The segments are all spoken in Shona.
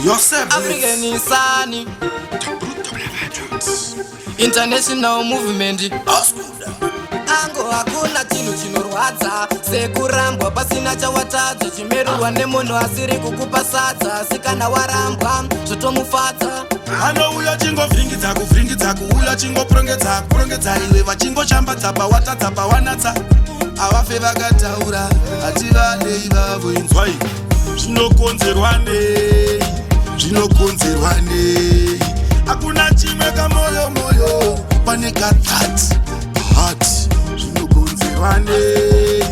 Yourself, African insani International movement. Ango hakuna chinu chinorwadza sekurambwa pasina chawatadza chimerurwa nemunhu asiri kukupa sadza sikana warambwa zvotomufadza anouya chingovhiringidza kuvhiringidza kuuya chingoprongedza kuprongedza iwe vachingoshambadza pawatadza pawanatsa avafe vakataura hativadei vavo inzwai zvinokonzerwa nei zvinokonzerwa nei hakuna chimwe kamoyo moyo pane kathati pahati zvinokonzerwa nei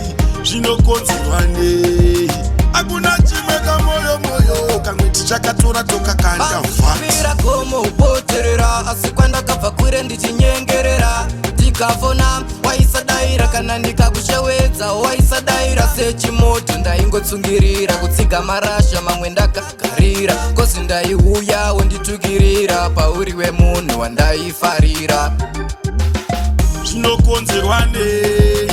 zvinokonzerwa nei hakuna chimwe kamoyo moyo kamwe tichakatora tokakanda vira gomo upoterera asi kwandakabva kure ndichinyengerera ndikafona waisadaira kana ndikakushewedza waisadaira sechimoto ndaingotsungirira kutsiga marasha mamwe ndakagarira kozi ndaiuya wonditukirira pauri wemunhu wandaifarira zvinokonzerwa nei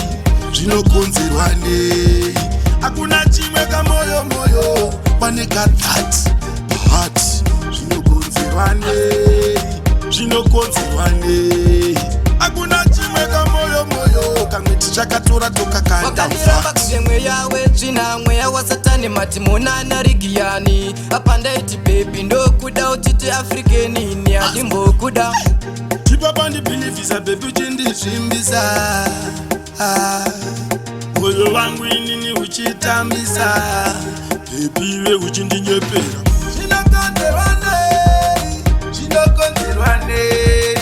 zvinokonzerwa nei hakuna chimwe kamoyo moyo pane kathati pahati zvinokonzerwa nei zvinokonzerwa nei hakuna chimwe kamoyo moyo kamwe tichakatora tokakanda wakatiramba kuve mweya wetsvina mweya wasatani mati monana rigiyani apa ndaiti bebi ndokuda utiti afrikenini handimbokuda tipapa ndibhilivhisa bebi uchindizvimbisa moyo wangu inini uchitambisa bebiwe uchindinyepera zvinokonzerwa nei zvinokonzerwa nei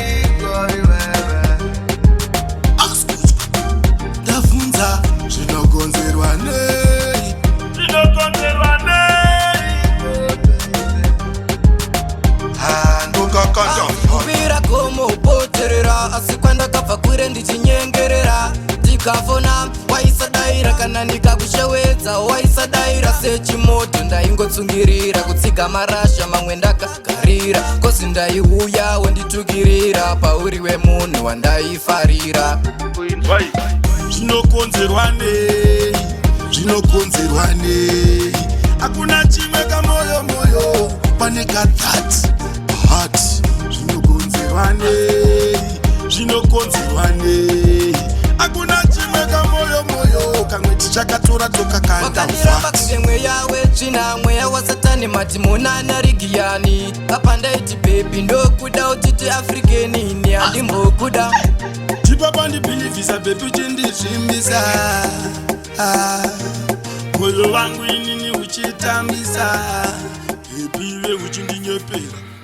ndabvunza zvinokonzerwa nei zvinokonzerwa nei ndokakandavira gomo upoterera asi kwandakabva kure ndichinyengerera ndikafona waisadaira kana ndikakushewedza waisadaira sechimoto ndaingotsungirira kutsiga marasha mamwe ndakagarira kozi ndaiuya wonditukirira pauri wemunhu wandaifarira zvinokonzerwa nei zvinokonzerwa nei hakuna chimwe kamoyo moyo pane kathati pahati zvinokonzerwa nei zvinokonzerwa nei hakuna chimwe kamoyo moyo kamwe tichakatora tokakanda wakatiramba kuve mweya wetsvina mweya wasatani mati monana rigiyani apa ndaiti bebi ndokuda utiti afrikenini handimbokuda tipapa ndibhilivhisa bebi uchindizvimbisa moyo wangu inini uchitambisa bebiwe uchindinyepera